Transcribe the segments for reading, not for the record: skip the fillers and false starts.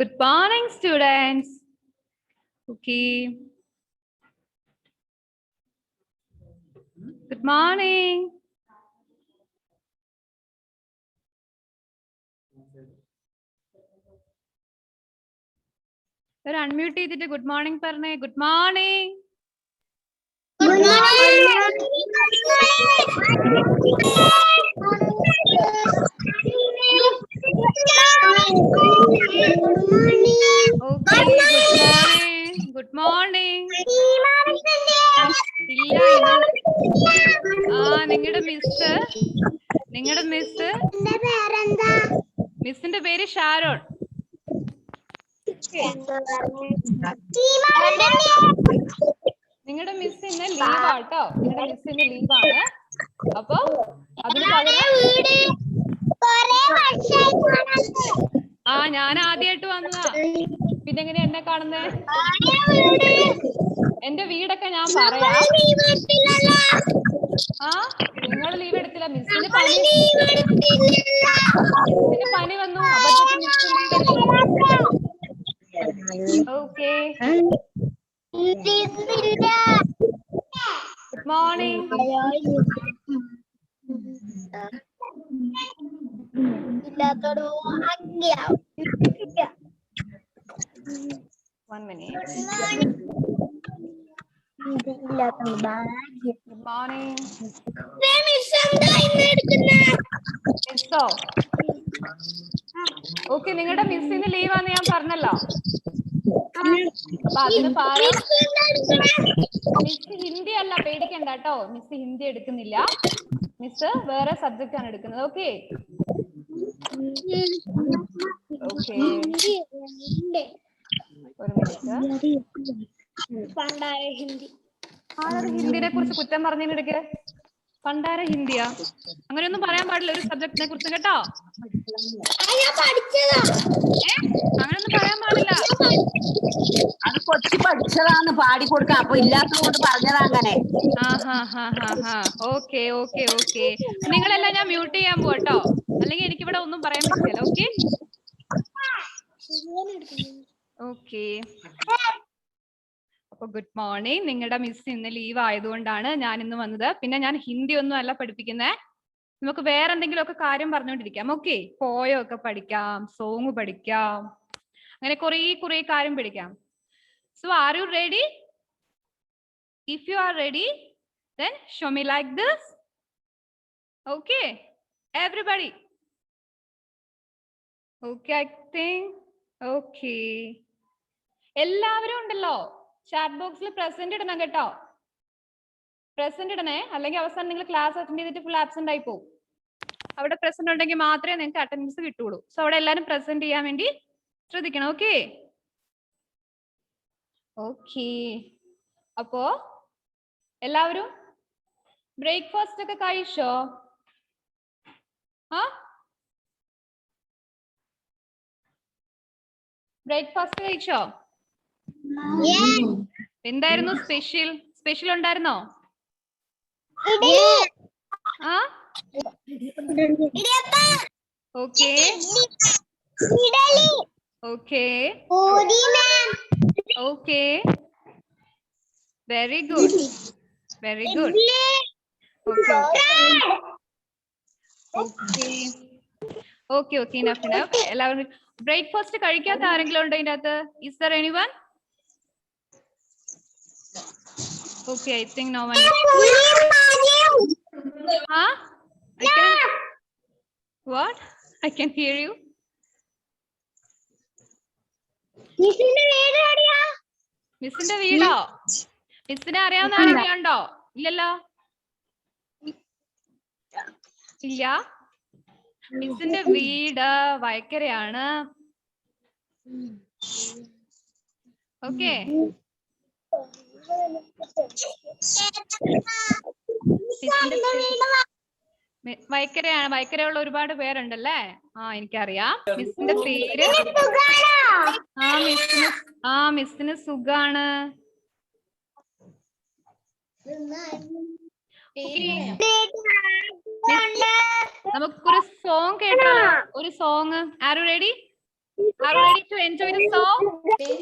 Good morning, students. Okay. Good morning. ഒരു unmute ചെയ്തിട്ട് good morning പറഞ്ഞേ. Good morning. Good morning. ഇല്ല, നിങ്ങളുടെ മിസ്സിന്റെ പേര് ഷാരോൺ. നിങ്ങളുടെ മിസ് ഇന്ന് ലീവാട്ടോ. നിങ്ങളുടെ മിസ് ഇന്ന് ലീവാണ്. അപ്പൊ അതിന് പകരം ഞാൻ ആദ്യമായിട്ട് വന്നതാ. പിന്നെ എങ്ങനെ എന്നെ കാണുന്നേ? എന്റെ വീടൊക്കെ ഞാൻ പറയാം. നിങ്ങൾ ലീവ് എടുത്തില്ല. മിസ്സിന് പനി വന്നു. അപ്പോഴത്തേക്ക് മിസ് ലീവ് എടുത്തു. Okay. Good morning. One minute. Good morning. Okay, നിങ്ങളുടെ മിസ്സിന് ലീവാന്ന് ഞാൻ പറഞ്ഞല്ലോ. അപ്പൊ അതിന് പകരം മിസ് ഹിന്ദി അല്ല, പേടിക്കണ്ട കേട്ടോ. മിസ് ഹിന്ദി എടുക്കുന്നില്ല. മിസ് വേറെ സബ്ജക്റ്റ് ആണ് എടുക്കുന്നത്. ഓക്കെ ഓക്കെ, ഒരു മിനിറ്റ്. ഹിന്ദിനെ കുറിച്ച് കുറ്റം പറഞ്ഞതിനിടയ്ക്ക് പണ്ടാര ഹിന്ദിയാ? അങ്ങനെയൊന്നും പറയാൻ പാടില്ല ഒരു സബ്ജക്റ്റിനെ കുറിച്ച് കേട്ടോ. അങ്ങനെയൊന്നും പറയാൻ പാടില്ല. അത് കൊച്ചു പഠിച്ചതാന്ന് പാടി കൊടുക്കാം. അപ്പൊ ഇല്ലാത്തത് കൊണ്ട് പറഞ്ഞതാ അങ്ങനെ. ഓക്കെ ഓക്കെ ഓക്കെ, നിങ്ങളെല്ലാം ഞാൻ മ്യൂട്ട് ചെയ്യാൻ പോട്ടോ, അല്ലെങ്കിൽ എനിക്കിവിടെ ഒന്നും പറയാൻ പറ്റില്ല. Okay okay. അപ്പൊ ഗുഡ് മോർണിംഗ്. നിങ്ങളുടെ മിസ് ഇന്ന് ലീവ് ആയതുകൊണ്ടാണ് ഞാൻ ഇന്ന് വന്നത്. പിന്നെ ഞാൻ ഹിന്ദി ഒന്നും അല്ല പഠിപ്പിക്കുന്നേ. നമുക്ക് വേറെ എന്തെങ്കിലും ഒക്കെ കാര്യം പറഞ്ഞുകൊണ്ടിരിക്കാം. ഓക്കെ, പോയോ ഒക്കെ പഠിക്കാം, സോങ് പഠിക്കാം, അങ്ങനെ കുറെ കാര്യം പഠിക്കാം. So R you ready? If you are ready, then show me like this. Okay, everybody. Okay, I think. Okay. എല്ലാവരും ഉണ്ടല്ലോ. ചാറ്റ് ബോക്സിൽ പ്രസന്റ് ഇടണം കേട്ടോ. പ്രസന്റ് ഇടണേ, അല്ലെങ്കിൽ അവസാനം നിങ്ങൾ ക്ലാസ് അറ്റൻഡ് ചെയ്തിട്ട് ഫുൾ ആബ്സെന്റ് ആയി പോകും. അവിടെ പ്രസന്റ് ഉണ്ടെങ്കിൽ മാത്രമേ നിങ്ങൾക്ക് അറ്റൻഡൻസ് കിട്ടുള്ളൂ. സോ അവിടെ എല്ലാവരും പ്രസന്റ് ചെയ്യാൻ വേണ്ടി ശ്രദ്ധിക്കണം. Okay okay. അപ്പോ എല്ലാവരും ബ്രേക്ക്ഫാസ്റ്റ് ഒക്കെ കഴിച്ചോ? ബ്രേക്ക്ഫാസ്റ്റ് കഴിച്ചോ? എന്തായിരുന്നു സ്പെഷ്യൽ ഉണ്ടായിരുന്നോ? Okay okay okay, very good very good. Okay okay okay, enough enough. എല്ലാവരും ബ്രേക്ക്ഫാസ്റ്റ് കഴിക്കാത്ത ആരെങ്കിലും ഉണ്ടോ ഇതിന്റെ അകത്ത്? Is there anyone? Okay, I think no one. What? I can hear you. മിസ്സിന്റെ വീടോ? മിസ്സിനെ അറിയാവുന്ന ആരെങ്കിലും ഉണ്ടോ? ഇല്ലല്ലോ. ഇല്ല. മിസ്സിന്റെ വീട് വയക്കരയാണ്. ഓക്കെ. വയക്കരയാണ്. വയക്കരയുള്ള ഒരുപാട് പേരുണ്ടല്ലേ? എനിക്കറിയാം. മിസ്സിന്റെ പേര് മിസ്സിന് സുഖാണ്. നമുക്കൊരു സോങ് കേട്ടാലോ? ഒരു song. R you ready? Are you ready to enjoy the song? Okay.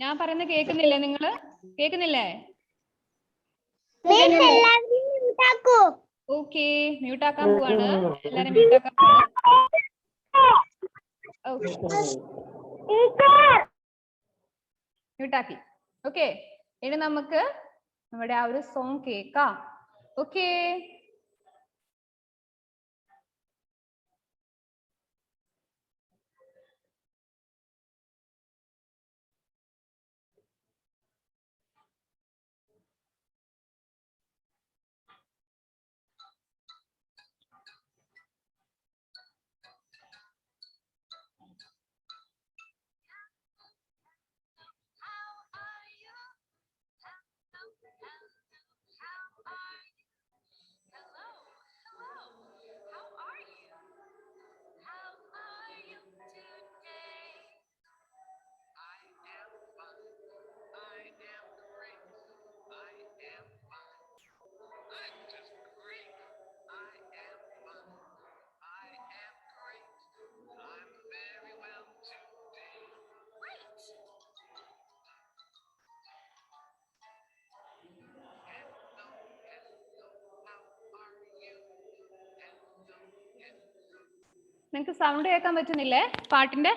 ഞാൻ പറയുന്നത് കേൾക്കുന്നില്ലേ നിങ്ങള്? കേൾക്കുന്നില്ലേ? ഓക്കെ, മ്യൂട്ട് ആക്കാൻ പോവാണ്. എല്ലാരും മ്യൂട്ട് ആക്കാൻ പോവാണ്. മ്യൂട്ടാക്കി. ഓക്കെ, ഇനി നമുക്ക് നമ്മുടെ ആ ഒരു സോങ് കേൾക്കാം. ഓക്കെ, നിങ്ങൾക്ക് സൗണ്ട് കേൾക്കാൻ പറ്റുന്നില്ലേ പാട്ടിന്റെ?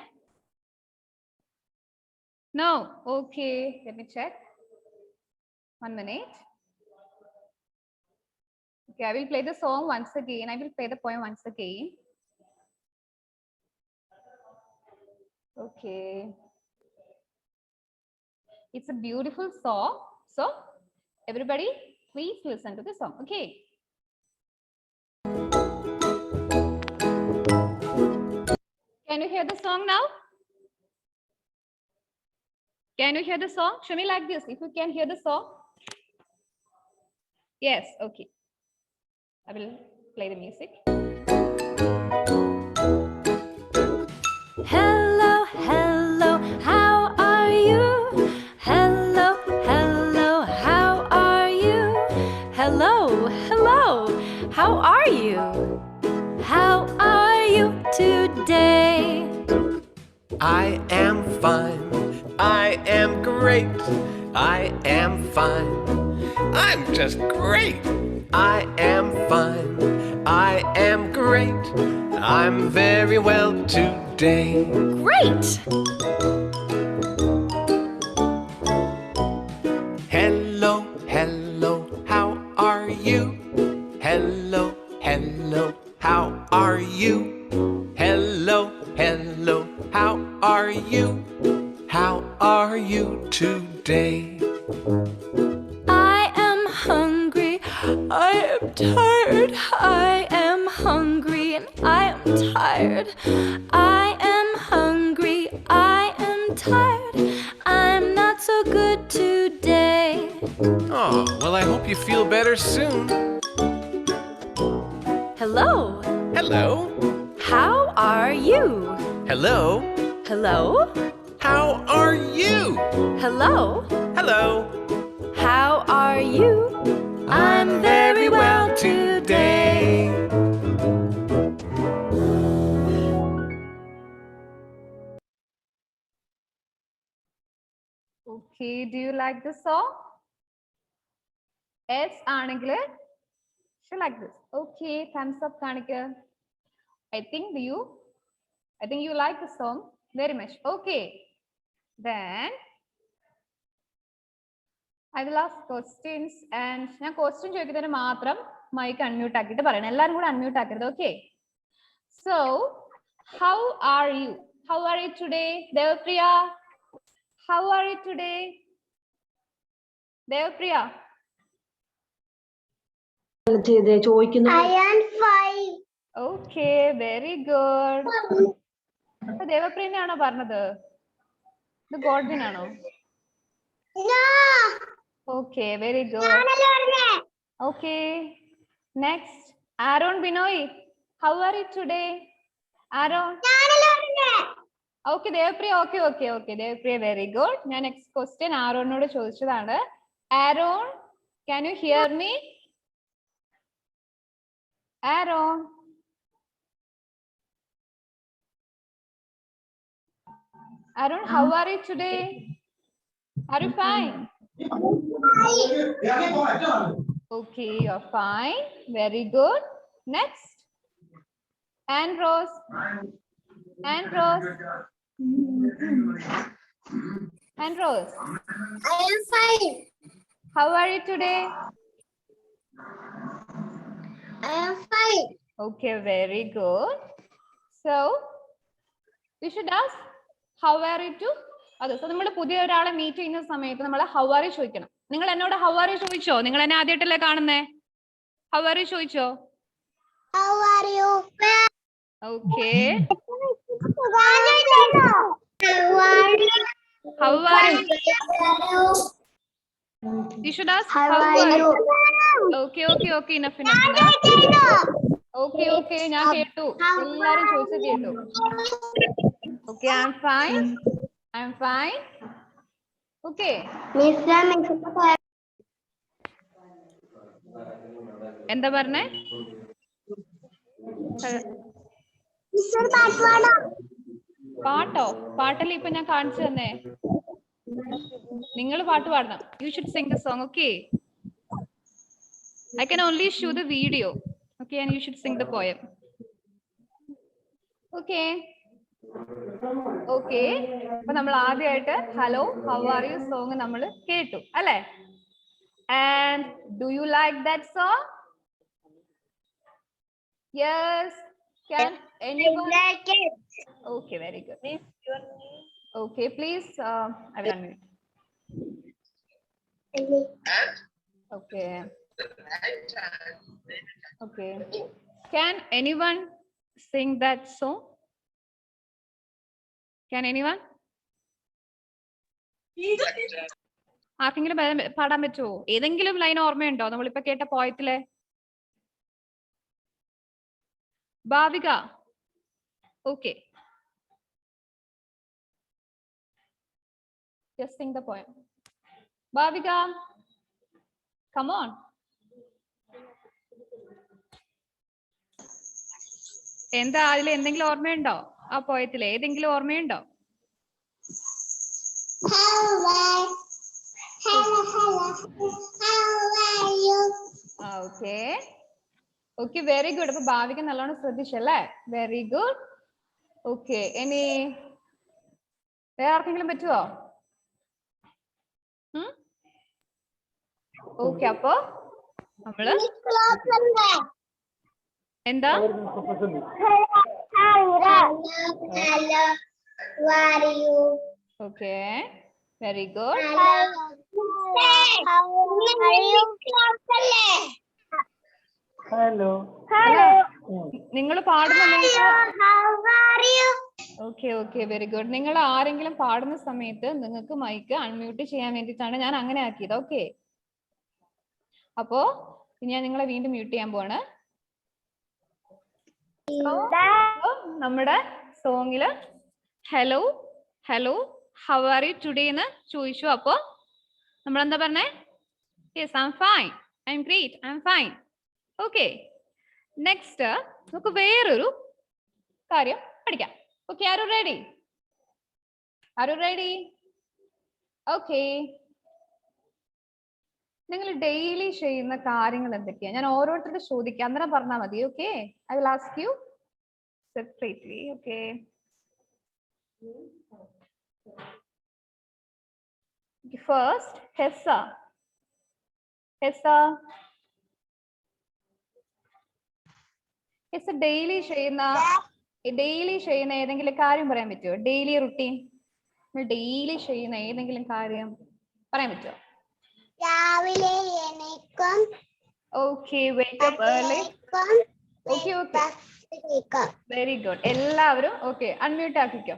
No. Okay, let me check. 1 minute. Okay, I will play the song once again. I will play the poem once again. Okay. It's a beautiful song. So, everybody, please listen to the song. Okay. Can you hear the song now? Can you hear the song? Show me like this if you can hear the song. Yes, okay. I will play the music. Hello, hello, how are you? Hello, hello, how are you? Hello, hello, how are you? How are you today? I am fine. I am great. I am fine. I'm just great. I am fine. I am great. I'm very well today. Great! Hello, hello, how are you? Hello, hello, how are you? Hello, hello, how are you? How are you today? I am hungry, I am tired, I am hungry and I am tired. I am hungry, I am tired, I'm not so good today. Oh, well, I hope you feel better soon. Hello, Hello. how are you? Hello. Hello, How are you? hello, Hello. how are you? I'm very well today. Okay, do you like the song? Yes, ആണെങ്കിൽ she like this. Okay, thumbs up കാണിക്ക്. I think you like the song very much. Okay, then I will ask questions and ഞാൻ question ചോദിക്കുന്നതിന് മാത്രം mic unmute ആക്കിയിട്ട് പറയണം. എല്ലാവരും കൂടെ unmute ആക്കരുത്. Okay, so how are you? How are you today? Devapriya, how are you today? Devapriya, ചോദിക്കുന്നു. okay, very good. ദേവപ്രിയനാണോ പറഞ്ഞത്? ഇത് ഗോഡ്വിൻ ആണോ? Okay, very good. Okay, next, Aaron Binoy, how are you today? Aaron. Okay, Devapriya, okay, Devapriya, very good. ഞാൻ next question ആരോണിനോട് ചോദിച്ചതാണ്. Aaron, can you hear me? Aaron. Aaron, how are you today? Are you fine? Okay, you're fine. Very good. Next. And Rose. And Rose. And Rose. I am fine. How are you today? I am fine. Okay, very good. So, we should ask, how are you too? അതെ, so നമ്മൾ പുതിയ ഒരാളെ meet ചെയ്യുന്ന സമയത്ത് നമ്മൾ how are U ചോദിക്കണം. നിങ്ങൾ എന്നോട് ഹൗ ആർ യു ചോദിച്ചോ? നിങ്ങൾ എന്നെ ആദ്യമായിട്ടല്ലേ കാണുന്നേ? ഹൗ ആർ യു ചോദിച്ചോ? How are you? Okay. How are you? You should ask How are you? Okay, okay, okay, enough. Okay, okay, ഞാൻ കേട്ടു. എല്ലാരും ചോദിച്ചത് കേട്ടു. Okay, I'm fine. I'm fine. Okay. എന്താ പറഞ്ഞേ? പാട്ടോ? പാട്ടല്ലേ ഇപ്പൊ ഞാൻ കാണിച്ചു തന്നേ. നിങ്ങൾ പാട്ട് പാടണം. You should sing the song, okay? I can only show the video. Okay, and you should sing the poem. Okay. Okay. അപ്പൊ നമ്മൾ ആദ്യമായിട്ട് hello how are U song നമ്മൾ കേട്ടു അല്ലേ? And do you like that song? Yes. Can anyone? Like it. Okay, very good. Okay, please. I will unmute. Okay. Okay. Can anyone sing that song? Can anyone? ആർക്കെങ്കിലും പാടാൻ പറ്റുമോ? ഏതെങ്കിലും line ഓർമ്മയുണ്ടോ നമ്മളിപ്പോ കേട്ട പോയത്തിലെ? ഭാവിക. Okay. Just sing the poem. Bhavika, come on. എന്താ അതിൽ എന്തെങ്കിലും ഓർമ്മയുണ്ടോ? ആ പോയത്തിലെ ഏതെങ്കിലും ഓർമ്മയുണ്ടോ? Okay okay, very good. അപ്പൊ ഭാവിക നല്ലോണം ശ്രദ്ധിച്ചല്ലേ? Very good. ഓക്കെ, ഇനി വേറെ ആർക്കെങ്കിലും പറ്റുമോ? ഓക്കെ, അപ്പൊ നമ്മള് എന്താ ഓക്കെ, വെരി ഗുഡ്. ഹലോ നിങ്ങൾ പാടുന്ന ഓക്കെ ഓക്കെ, വെരി ഗുഡ്. നിങ്ങൾ ആരെങ്കിലും പാടുന്ന സമയത്ത് നിങ്ങൾക്ക് മൈക്ക് അൺമ്യൂട്ട് ചെയ്യാൻ വേണ്ടിയിട്ടാണ് ഞാൻ അങ്ങനെ ആക്കിയത്. ഓക്കെ, അപ്പോ ഞാൻ നിങ്ങളെ വീണ്ടും മ്യൂട്ട് ചെയ്യാൻ പോവാണ്. നമ്മുടെ സോങ്ങില് hello hello how are you today എന്ന് ചോദിച്ചു. അപ്പോ നമ്മൾ എന്താ പറഞ്ഞേ? Yes, I am fine, I am great, I am fine. Okay, next നമുക്ക് വേറൊരു കാര്യം പഠിക്കാം. Okay, are you ready? Are you ready? Okay, നിങ്ങൾ ഡെയിലി ചെയ്യുന്ന കാര്യങ്ങൾ എന്തൊക്കെയാ? ഞാൻ ഓരോരുത്തരുടെ ചോദിക്കാം, അന്നേരം പറഞ്ഞാൽ മതി. Okay, I will ask you separately. Okay, first Hessa. Hessa, Hessa daily ചെയ്യുന്ന ഏതെങ്കിലും കാര്യം പറയാൻ പറ്റുമോ? ഡെയിലി റുട്ടീൻ, ഡെയിലി ചെയ്യുന്ന ഏതെങ്കിലും കാര്യം പറയാൻ പറ്റുമോ? രാവിലെ എണീക്കും. Okay, wake up early. Okay okay, very good. എല്ലാവരും ഓക്കെ, അൺമ്യൂട്ട് ആക്കിക്കോ,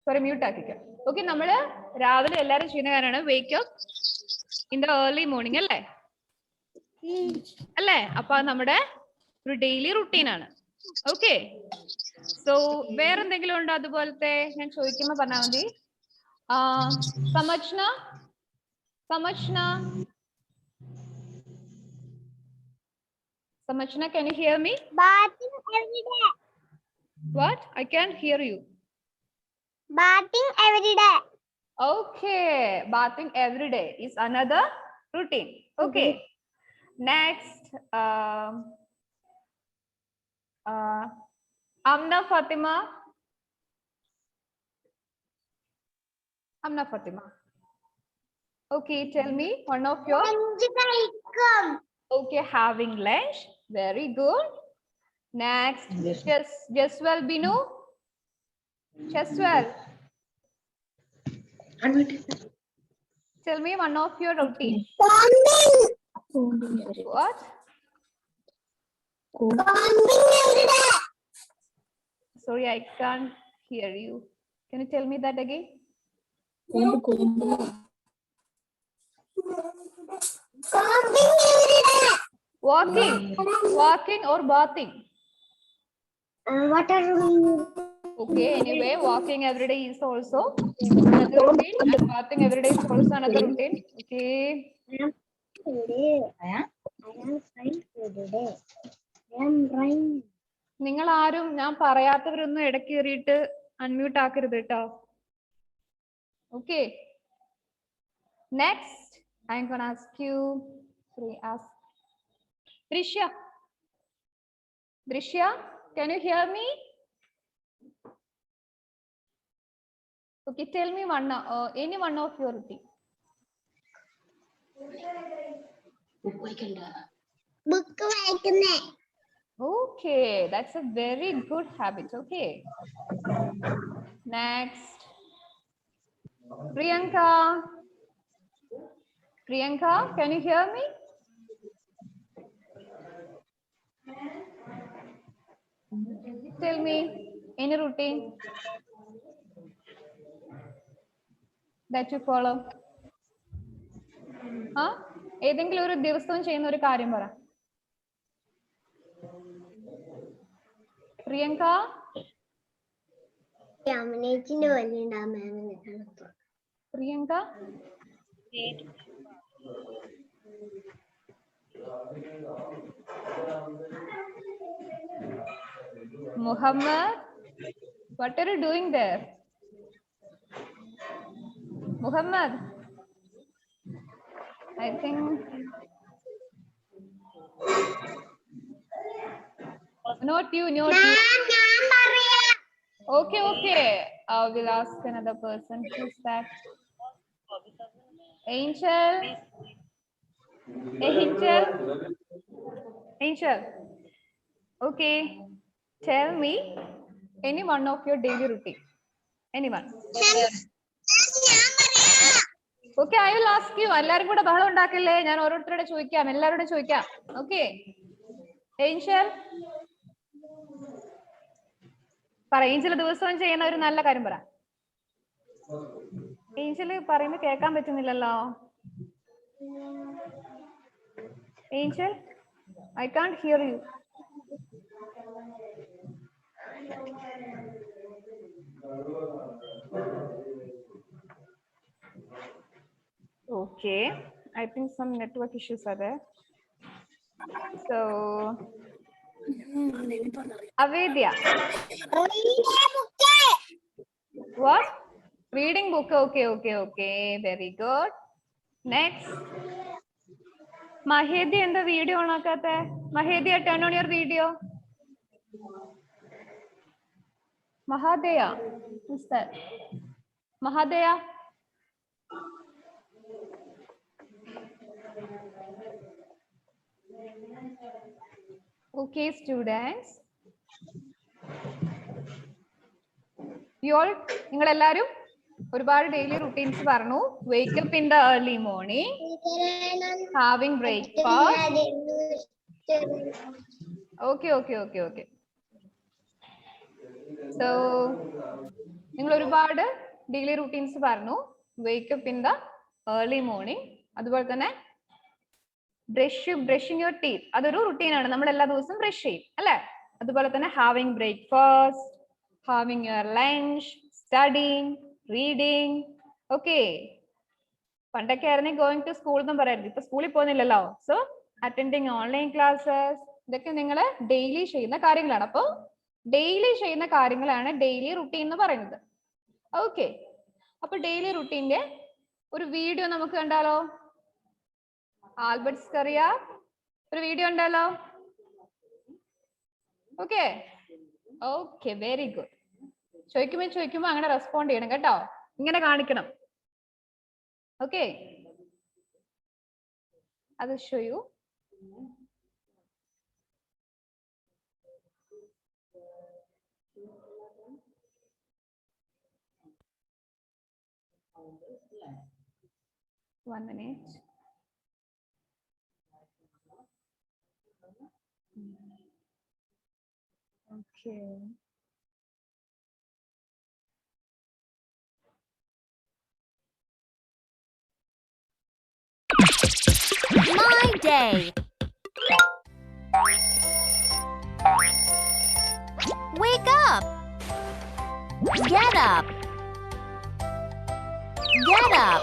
സോറി മ്യൂട്ട് ആക്കിക്കോ. ഓക്കെ, നമ്മള് രാവിലെ എല്ലാരും ചെയ്യുന്ന കാര്യമാണ് wake up in the early morning അല്ലേ? അല്ലേ? അപ്പൊ അത് നമ്മുടെ ഒരു ഡെയിലി റുട്ടീൻ ആണ്. ഓക്കെ, സോ വേറെന്തെങ്കിലും ഉണ്ടോ അതുപോലത്തെ? ഞാൻ ചോദിക്കുമ്പോ പറഞ്ഞാൽ മതി. സമജ്ന സമജ്ന Samachna, can you hear me? Bathing every day. What? I can't hear you. Bathing every day. Okay, bathing every day is another routine. Okay. Next, Amna Fatima. Amna Fatima. Okay, tell me one of your. Okay, having lunch. Very good. Next, Jaswal Binu. Jaswal. Tell me one of your routine. What? Sorry, I can't hear you. Can you tell me that again? Walking or bathing? What are you? Okay, anyway, walking every day is also another routine, and bathing every day is also another routine. Okay. I am fine today. I am fine. നിങ്ങൾ ആരും ഞാൻ പറയാത്തവരൊന്നും ഇടയ്ക്ക് കയറിയിട്ട് unmute ആക്കരുത് കേട്ടോ. Okay. Next, I'm gonna ask you. Drishya, can you hear me? Okay, tell me any one of your routine. Book വായിക്കുന്നേ. Okay, that's a very good habit. Okay. Next, Priyanka, can you hear me? Tell me any routine that you follow. ഏതെങ്കിലും ഒരു ദിവസവും ചെയ്യുന്ന ഒരു കാര്യം പറ. പ്രിയങ്ക, അമ്മനേച്ചിന്റെ വലിയ Priyanka, Muhammad, what are you doing there? Muhammad, I think not you. Okay. We'll ask another person. Who's that? Angel. Okay. Tell me any one of your daily routine. Anyone? Okay, I will ask you. എല്ലാരും കൂടെ ബഹളം ഉണ്ടാക്കല്ലേ. ഞാൻ ഓരോരുത്തരോട് ചോദിക്കാം. എല്ലാവരോടും ചോദിക്കാം. Okay. Angel. പറ. Angel ദിവസവും ചെയ്യുന്ന ഒരു നല്ല കാര്യം പറ. ഏഞ്ചൽ പറയുന്നത് കേൾക്കാൻ പറ്റുന്നില്ലല്ലോ. Angel, I can't hear you. Okay, I think some network issues are there. So, Avedya. What? Reading book. Okay. Very good. Next. Mahedi in the video on akate. Mahedi, turn on your video. Mahadeya. Who's that? Mahadeya. Okay, students. You all, നിങ്ങൾ എല്ലാവരും ഒരുപാട് daily routines പറഞ്ഞു. Wake up in the early morning, having breakfast. Okay. So, നിങ്ങൾ ഒരുപാട് daily routines പറഞ്ഞു. Wake up in the early morning. അതുപോലെ തന്നെ brushing your teeth. അതൊരു റുട്ടീൻ ആണ്. നമ്മൾ എല്ലാ ദിവസവും ബ്രഷ് ചെയ്യും അല്ലെ? അതുപോലെ തന്നെ having breakfast, having your lunch, studying, reading. Okay. പണ്ടൊക്കെ ആയിരുന്നെങ്കിൽ going to school എന്നും പറയായിരുന്നു. ഇപ്പൊ സ്കൂളിൽ പോകുന്നില്ലല്ലോ. So attending online classes, ഇതൊക്കെ നിങ്ങൾ ഡെയിലി ചെയ്യുന്ന കാര്യങ്ങളാണ്. അപ്പോൾ ഡെയിലി ചെയ്യുന്ന കാര്യങ്ങളാണ് ഡെയിലി റുട്ടീൻ എന്ന് പറയുന്നത്. ഓക്കെ, അപ്പൊ ഡെയിലി റുട്ടീന്റെ ഒരു വീഡിയോ നമുക്ക് കണ്ടാലോ? ആൽബർട്ട് സ്കറിയ ഒരു വീഡിയോ ഉണ്ടല്ലോ. Okay okay, very good. ചോദിക്കുമ്പോ അങ്ങനെ റെസ്പോണ്ട് ചെയ്യണം കേട്ടോ, ഇങ്ങനെ കാണിക്കണം. ഓക്കെ, അത് show you. One minute. Okay. My day. Wake up. Get up. Get up.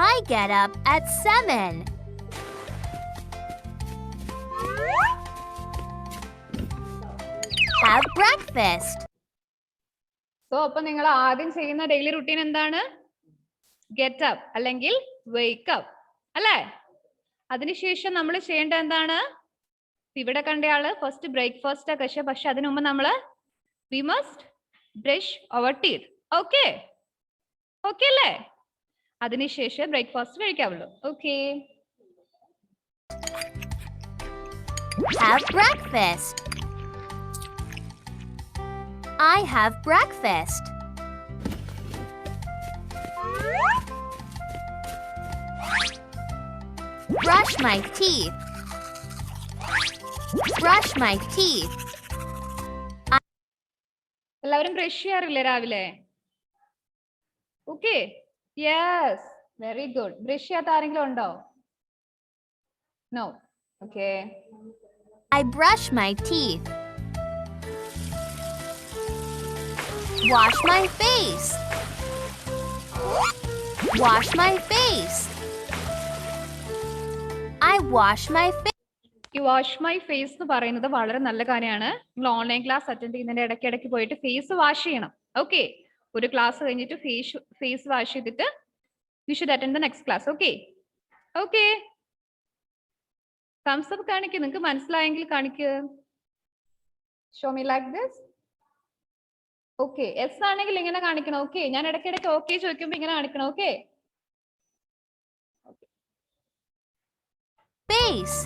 I get up at 7. Have breakfast. So അപ്പൊ നിങ്ങൾ ആദ്യം ചെയ്യുന്ന ഡെയിലി റുട്ടീൻ എന്താണ്? ഗെറ്റ് അപ്പ് അല്ലെങ്കിൽ വേക്ക് അപ്പ് അല്ലേ? അതിനുശേഷം നമ്മൾ ചെയ്യേണ്ടത് എന്താണ്? ഇവിടെ കണ്ടയാള് ഫസ്റ്റ് ബ്രേക്ക്ഫാസ്റ്റ് ഒക്കെ, പക്ഷെ അതിനു മുമ്പ് നമ്മള് we must brush our teeth. Okay okay അല്ലേ? അതിനുശേഷം ബ്രേക്ക്ഫാസ്റ്റ് കഴിക്കാവുള്ളൂ. Okay, Have breakfast. I have breakfast. Brush my teeth. Brush my teeth. എല്ലാവരും ബ്രഷ് ചെയ്യാറില്ലേ രാവിലെ? Okay, yes, very good. Brush ചെയ്യാത്ത ആരെങ്കിലും ഉണ്ടോ? No. Okay, I brush my teeth. Wash my face. Wash my face. I wash my face. ഈ wash my face എന്ന് പറയുന്നത് വളരെ നല്ല കാര്യമാണ്. നിങ്ങൾ ഓൺലൈൻ ക്ലാസ് അറ്റൻഡ് ചെയ്യുന്നതിന്റെ ഇടയ്ക്കിടയ്ക്ക് പോയിട്ട് ഫേസ് വാഷ് ചെയ്യണം. ഓക്കെ, ഒരു ക്ലാസ് കഴിഞ്ഞിട്ട് ഫേസ് വാഷ് ചെയ്തിട്ട് you should attend the next class. Okay okay, thumbs up കാണിക്കുക. നിങ്ങൾക്ക് മനസ്സിലായെങ്കിൽ കാണിക്കുക. Show me like this. Okay, S ആണെങ്കിൽ ഇങ്ങനെ കാണിക്കണം. ഓക്കെ, ഞാൻ ഇടയ്ക്കിടയ്ക്ക് ഓക്കെ ചോദിക്കുമ്പോ ഇങ്ങനെ കാണിക്കണം. Okay, Face.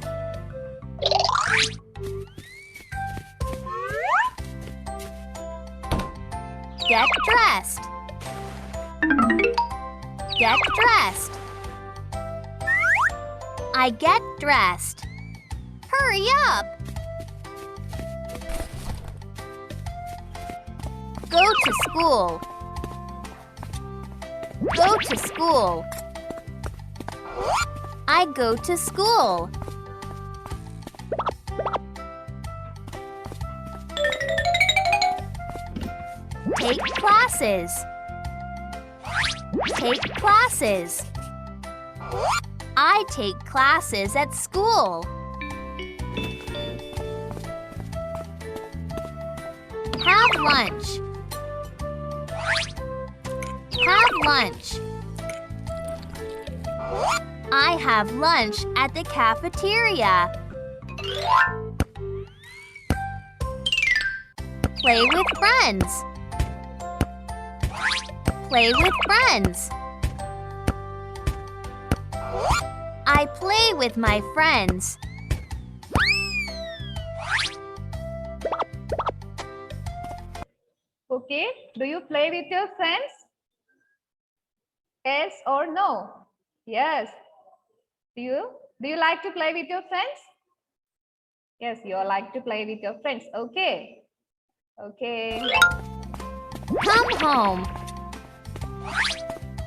Get dressed. Get dressed. I get dressed. Hurry up. Go to school. Go to school. I go to school. Take classes. Take classes. I take classes at school. Have lunch. Have lunch. I have lunch at the cafeteria. Play with friends. Play with friends. I play with my friends. okay. Do you play with your friends? Yes or no? Yes. Do you like to play with your friends? Yes, you like to play with your friends. Okay. Okay. Come home.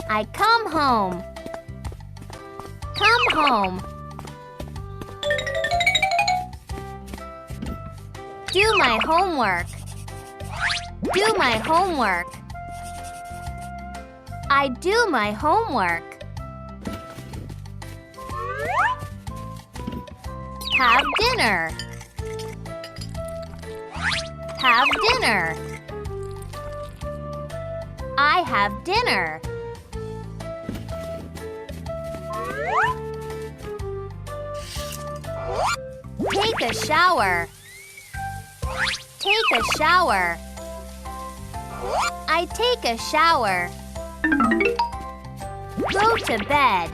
I come home. Come home. Do my homework. Do my homework. I do my homework. have dinner. Have dinner. I have dinner. Take a shower. Take a shower. I take a shower. Go to bed.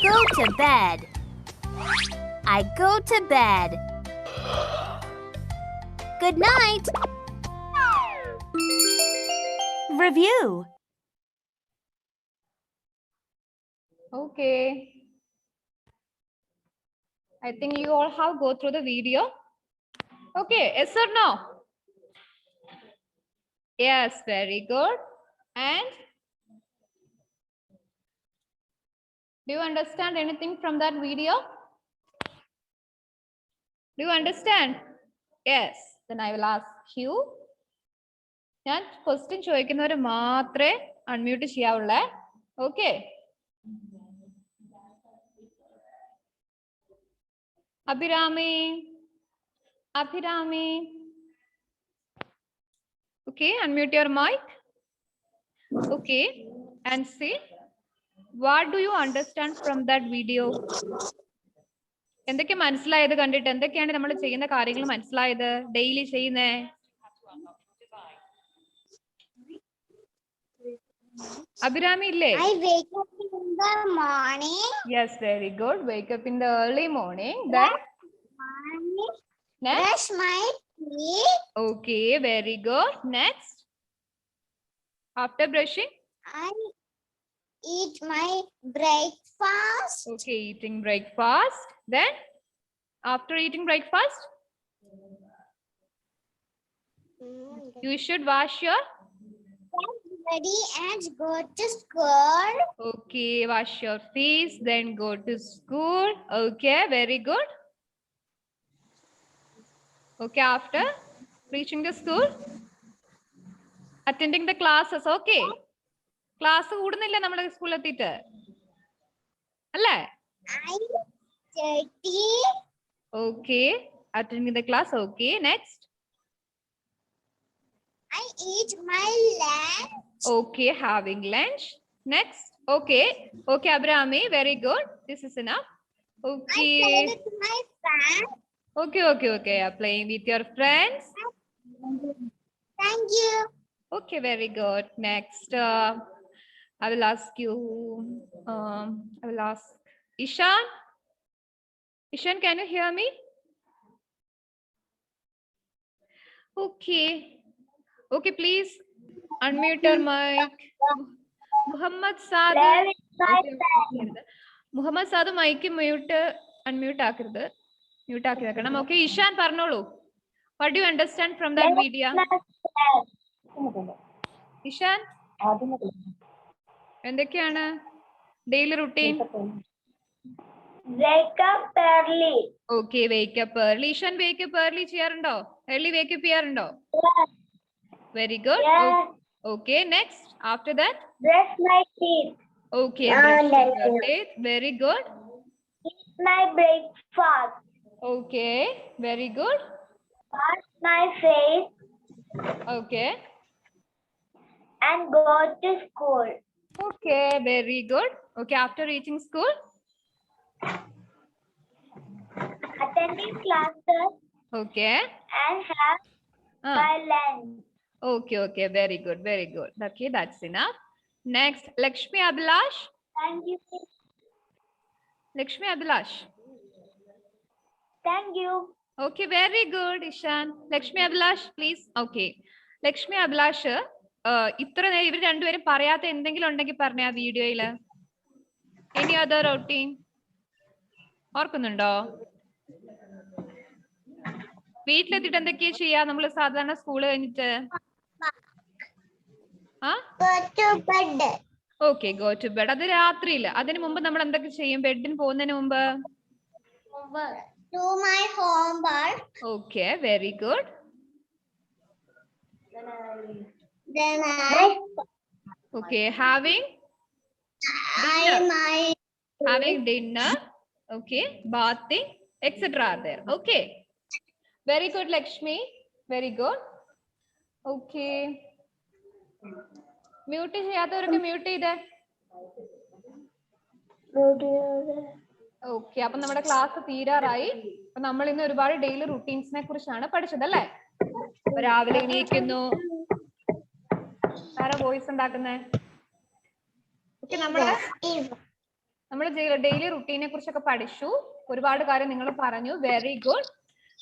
Go to bed. I go to bed. Good night. Review. Okay. I think you all have go through the video. Okay, yes or no? Yes, very good. And do you understand anything from that video? Do you understand? Yes. Then I will ask you. ഞാൻ question ചോദിക്കുന്നവര് മാത്രമേ unmute ചെയ്യാവുള്ളേ. Okay. Abhirami. Okay, unmute your mic. Okay, and see, what do you understand from that video? എന്തൊക്കെ മനസ്സിലായത് കണ്ടിട്ട്? എന്തൊക്കെയാണ് നമ്മൾ ചെയ്യുന്ന കാര്യങ്ങൾ മനസ്സിലായത് ഡെയിലി ചെയ്യുന്നേ? Abhirami ഇല്ലേ? I wake up in the morning. Yes, very good. Wake up in the early morning. Then next? Brush my teeth. Okay, very good. Next? After brushing? I eat my breakfast. Okay, eating breakfast. Then? After eating breakfast? You should wash your... Get ready and go to school. Okay, wash your face, then go to school. Okay, very good. Okay, after reaching the school, attending the classes. Okay. Class കൂടുന്നില്ല നമ്മുടെ സ്കൂളിൽ എത്തിയിട്ട് അല്ലേ? I study. Okay, attending the class. Okay, next. I eat my lunch. Okay, having lunch. Next. Okay, okay, Abhirami, very good. This is enough. I Okay. play with my friends. Okay. Playing with your friends. Thank you. Okay, very good. Next, I will ask you. I will ask Ishan. Ishan, can you hear me? Okay. Okay, please unmute your mic. Muhammad Saad. Muhammad Saad, mic unmute ആക്കരുത്. Mute ആക്കി വെക്കണം. Okay, Ishan പറഞ്ഞോളൂ. What do you understand from that video? Ishan, എന്തൊക്കെയാണ് daily routine? Wake up early. Okay, wake up early. Ishan, wake up early ചെയ്യാറുണ്ടോ? Early wake up ചെയ്യാറുണ്ടോ? Very good. Okay, next. After that? Brush my teeth. Okay, brushing your teeth. Very good. Eat my breakfast. Okay, very good. Wash my face Okay. and go to school. Okay, very good. Okay, after reaching school? Attending classes Okay. and have my lunch. Okay, very good, very good. Okay, that's enough. Next, Lakshmi Abhilash. Thank you. Lakshmi Abhilash. Thank you. Okay, very good, Ishan. Lakshmi Abhilash, please. Okay. Lakshmi Abhilash, ഇത്ര നേരം ഇവർ രണ്ടുപേരും പറയാത്ത എന്തെങ്കിലും ഉണ്ടെങ്കിൽ പറഞ്ഞ ആ വീഡിയോയില്. Any other routine? ഓർക്കുന്നുണ്ടോ? വീട്ടിലെത്തിട്ട് എന്തൊക്കെയാ ചെയ്യാ നമ്മള് സാധാരണ സ്കൂള് കഴിഞ്ഞിട്ട്? Go to bed. Okay, go to bed. അത് രാത്രിയില്ല. അതിനു മുമ്പ് നമ്മൾ എന്തൊക്കെ ചെയ്യും ബെഡിന് പോകുന്നതിന് മുമ്പ്? Do my homework. Okay, very good. Then Okay, having dinner. Okay, bathing, etc. are there. Okay. Very good, Lakshmi. Very good. Okay. Mute ചെയ്യാത്തവരൊക്കെ മ്യൂട്ട് ചെയ്തേ. ഓക്കെ, അപ്പൊ നമ്മുടെ ക്ലാസ് തീരാറായി. അപ്പൊ നമ്മൾ ഇന്ന് ഒരുപാട് ഡെയിലി റുട്ടീൻസിനെ കുറിച്ചാണ് പഠിച്ചത് അല്ലേ? രാവിലെ എണീക്കുന്നു, ആരാ വോയിസ് ഉണ്ടാക്കുന്നേ? ഓക്കെ, നമ്മൾ ഡെയിലി റുട്ടീനെ കുറിച്ചൊക്കെ പഠിച്ചു. ഒരുപാട് കാര്യം നിങ്ങൾ പറഞ്ഞു. Very good.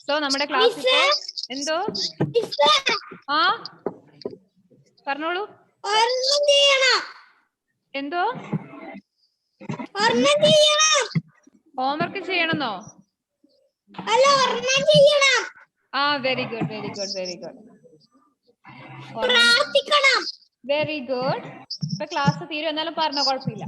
സോ നമ്മുടെ ക്ലാസ് എന്തോ ആ പറഞ്ഞോളൂ. എന്തോ ഹോംവർക്ക് ചെയ്യണമെന്നോ? ആ very good, very good, very good, very good. ഇപ്പൊ ക്ലാസ് തീരും, എന്നാലും പറഞ്ഞോ, കുഴപ്പമില്ല.